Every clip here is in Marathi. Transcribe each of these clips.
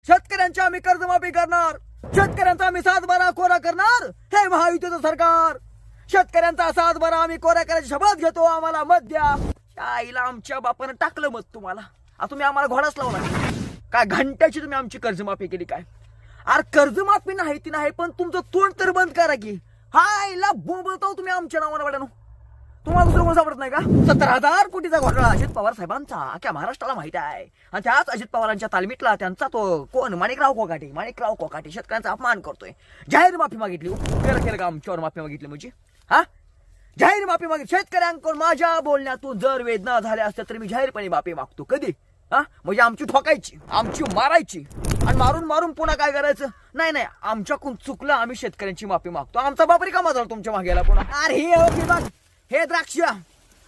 शेतकऱ्यांची आम्ही कर्जमाफी करणार, शेतकऱ्यांचा आम्ही 7/12 कोरा करणार. हे महायुतीचं सरकार शेतकऱ्यांचा 7/12 आम्ही कोरा करायची शपथ घेतो. आम्हाला मत द्या. आईला आमच्या बापानं टाकलं मत तुम्हाला. आता तुम्ही आम्हाला घोडाच लावला काय? घंट्याची तुम्ही आमची कर्जमाफी केली काय? अरे कर्जमाफी नाही ती नाही, पण तुमचं तोंड तर बंद करा की. हायला बोंबलतो तुम्ही आमच्या नावानं वाट्यानो. तुम्हाला दुसरं कोण सापडत नाही का? 70,000 कोटीचा घोटाळा अजित पवार साहेबांचा अख्ख्या महाराष्ट्राला माहिती आहे. आणि त्याच अजित पवारांच्या तालमीतला त्यांचा तो कोण माणिकराव कोकाटे शेतकऱ्यांचा अपमान करतोय. जाहीर माफी मागितली. केलं का आमच्यावर माफी मागितली म्हणजे? हा, जाहीर माफी मागितली शेतकऱ्यांकडून. माझ्या बोलण्यातून जर वेदना झाल्या असत्या तर मी जाहीरपणे माफी मागतो. कधी? हा, म्हणजे आमची ठोकायची, आमची मारायची आणि मारून पुन्हा काय करायचं? नाही, आमच्याकडून चुकलं, आम्ही शेतकऱ्यांची माफी मागतो. आमचा बाप रिकामा झाला तुमच्या मागेला पुन्हा. अरे हे बघ, हे द्राक्ष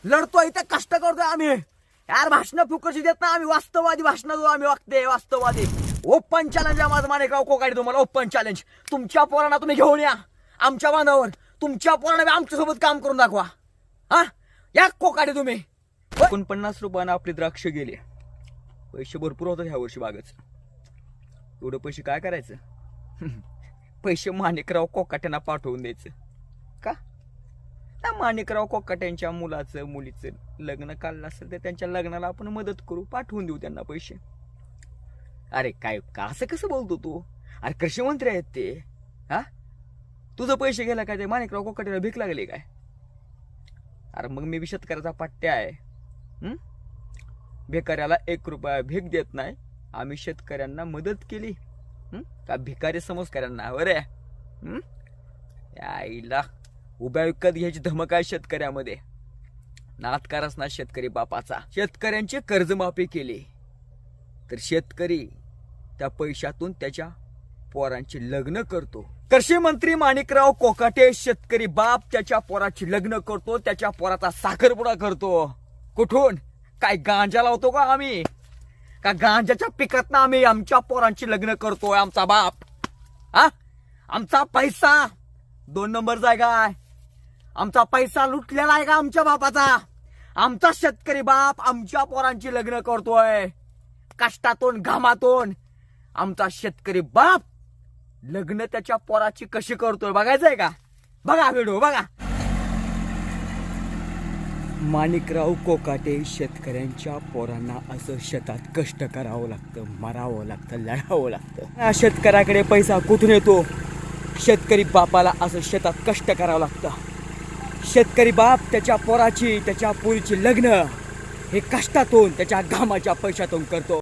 लढतोय इथं, कष्ट करतोय आम्ही. यार भाषण फुकटची देत ना आम्ही. वास्तववादी भाषण आम्ही वागते. वास्तववादी. ओपन चॅलेंज आहे माझं माणिकराव कोकाटे तुम्हाला. Open challenge. तुमच्या पोरांना तुम्ही घेऊन या आमच्या बांधावर. तुमच्या पोरांना आमच्यासोबत काम करून दाखवा. हा, या कोकाटे तुम्ही. 49 रुपयानं आपले द्राक्ष गेले. पैसे भरपूर होतात ह्या वर्षी बागच. एवढं पैसे काय करायचं? पैसे माणिकराव कोकाट्यांना पाठवून द्यायचं का? त्या माणिकराव कोकाट्यांच्या मुलीचं लग्न काढलं असेल तर त्यांच्या लग्नाला आपण मदत करू, पाठवून देऊ त्यांना पैसे. अरे काय का असं कसं बोलतो तू? अरे कृषी मंत्री आहेत ते. हा, तुझं पैसे गेला काय? ते माणिकराव कोकाट्याला भीक लागली काय? अरे मग मी शेतकऱ्याचा पट्ट्या आहे. भिकाऱ्याला 1 रुपया भीक देत नाही. आम्ही शेतकऱ्यांना मदत केली का भिकारी समजकऱ्यांना? बरे आईला उभ्या विकत घ्यायची धमक आहे शेतकऱ्यामध्ये. नाटकारच ना शेतकरी बापाचा. शेतकऱ्यांची कर्जमाफी केली तर शेतकरी त्या पैशातून त्याच्या पोरांची लग्न करतो. कृषी मंत्री माणिकराव कोकाटे शेतकरी बाप त्याच्या पोराची लग्न करतो, त्याच्या पोराचा साखरपुडा करतो. कुठून? काय गांजा लावतो का आम्ही? का गांजाच्या पिकात ना आम्ही आमच्या पोरांची लग्न करतोय? आमचा बाप हा, आमचा पैसा 2 नंबरचा आहे काय? आमचा पैसा लुटलेला आहे का आमच्या बापाचा? आमचा शेतकरी बाप आमच्या पोरांची लग्न करतोय कष्टातून घामातून. आमचा शेतकरी बाप लग्न त्याच्या पोराची कशी करतोय बघायचंय का? बघा व्हिडिओ बघा. माणिकराव कोकाटे शेतकऱ्यांच्या पोरांना असं शेतात कष्ट करावं लागतं, मरावं लागतं, लढावं लागतं. या शेतकऱ्याकडे पैसा कुठून येतो? शेतकरी बापाला असं शेतात कष्ट करावं लागतं. शेतकरी बाप त्याच्या पोराची त्याच्या पोरीची लग्न हे कष्टातून त्याच्या घामाच्या पैशातून करतो.